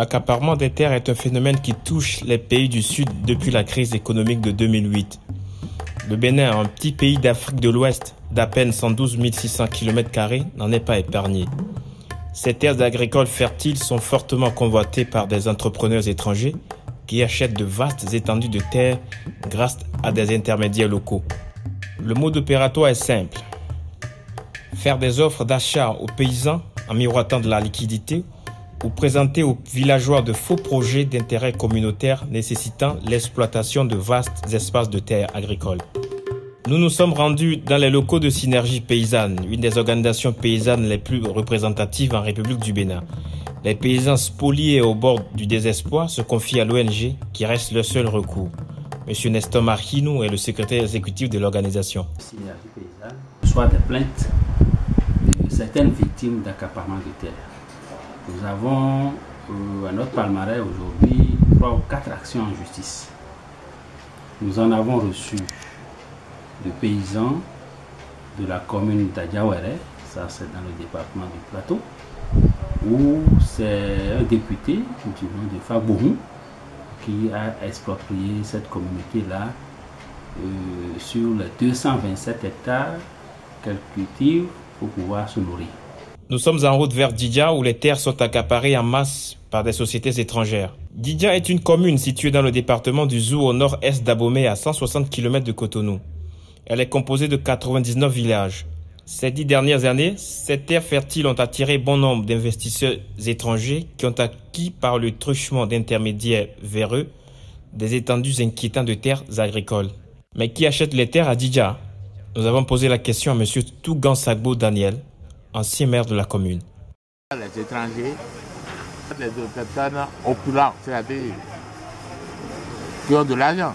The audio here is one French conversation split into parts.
L'accaparement des terres est un phénomène qui touche les pays du Sud depuis la crise économique de 2008. Le Bénin, un petit pays d'Afrique de l'Ouest d'à peine 112 600 km², n'en est pas épargné. Ces terres agricoles fertiles sont fortement convoitées par des entrepreneurs étrangers qui achètent de vastes étendues de terres grâce à des intermédiaires locaux. Le mode opératoire est simple. Faire des offres d'achat aux paysans en miroitant de la liquidité ou présenter aux villageois de faux projets d'intérêt communautaire nécessitant l'exploitation de vastes espaces de terres agricoles. Nous nous sommes rendus dans les locaux de Synergie Paysanne, une des organisations paysannes les plus représentatives en République du Bénin. Les paysans spoliés au bord du désespoir se confient à l'ONG qui reste leur seul recours. Monsieur Nestor Marquino est le secrétaire exécutif de l'organisation. Synergie Paysanne reçoit des plaintes de certaines victimes d'accaparement de terres. Nous avons à notre palmarès aujourd'hui 3 ou 4 actions en justice. Nous en avons reçu de paysans de la commune d'Adjawere, ça c'est dans le département du Plateau, où c'est un député du nom de Fabourou qui a exproprié cette communauté-là sur les 227 hectares qu'elle cultive pour pouvoir se nourrir. Nous sommes en route vers Didja où les terres sont accaparées en masse par des sociétés étrangères. Didja est une commune située dans le département du Zou au nord-est d'Abomey à 160 km de Cotonou. Elle est composée de 99 villages. Ces 10 dernières années, ces terres fertiles ont attiré bon nombre d'investisseurs étrangers qui ont acquis par le truchement d'intermédiaires vers eux des étendues inquiétantes de terres agricoles. Mais qui achète les terres à Didja? Nous avons posé la question à M. Tougansagbo Daniel, ancien maire de la commune. Les étrangers, les personnes opulentes, c'est-à-dire qui ont de l'argent.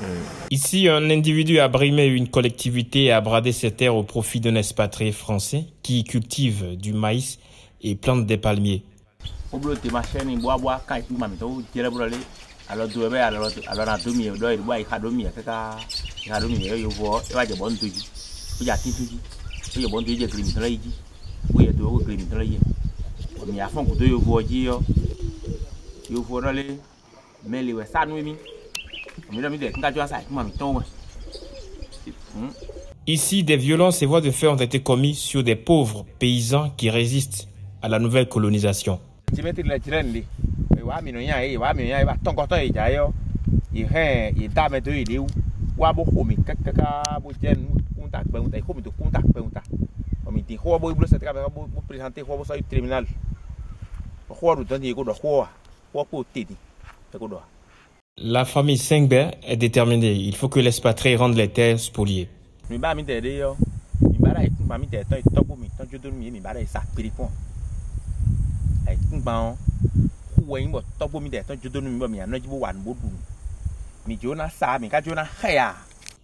Ici, un individu a brimé une collectivité et a bradé ses terres au profit d'un expatrié français qui cultive du maïs et plante des palmiers. Ici, des violences et voies de fait ont été commises sur des pauvres paysans qui résistent à la nouvelle colonisation. La famille Sengbe est déterminée. Il faut que l'expatrié rende les terres spoliées.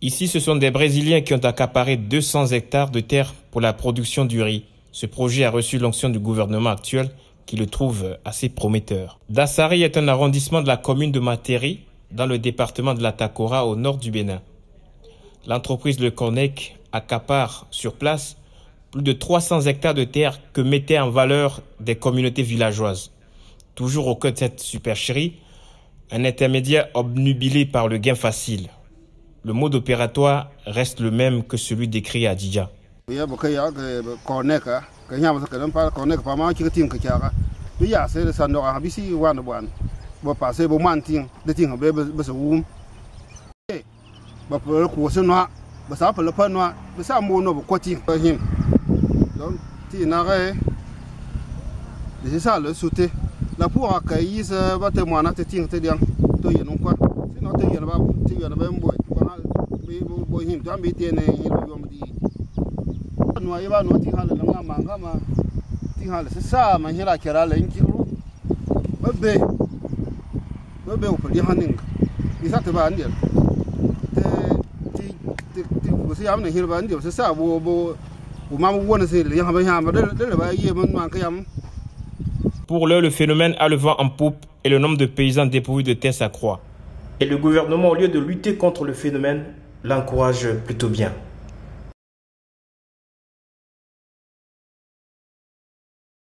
Ici, ce sont des Brésiliens qui ont accaparé 200 hectares de terre pour la production du riz. Ce projet a reçu l'onction du gouvernement actuel qui le trouve assez prometteur. Dassari est un arrondissement de la commune de Materi, dans le département de la Takora, au nord du Bénin. L'entreprise Le Cornec accapare sur place plus de 300 hectares de terre que mettaient en valeur des communautés villageoises. Toujours au cœur de cette supercherie, un intermédiaire obnubilé par le gain facile. Le mode opératoire reste le même que celui décrit à Didja. Pour l'heure, le phénomène a le vent en poupe et le nombre de paysans dépourvus de terre s'accroît. Et le gouvernement, au lieu de lutter contre le phénomène, l'encourage plutôt bien.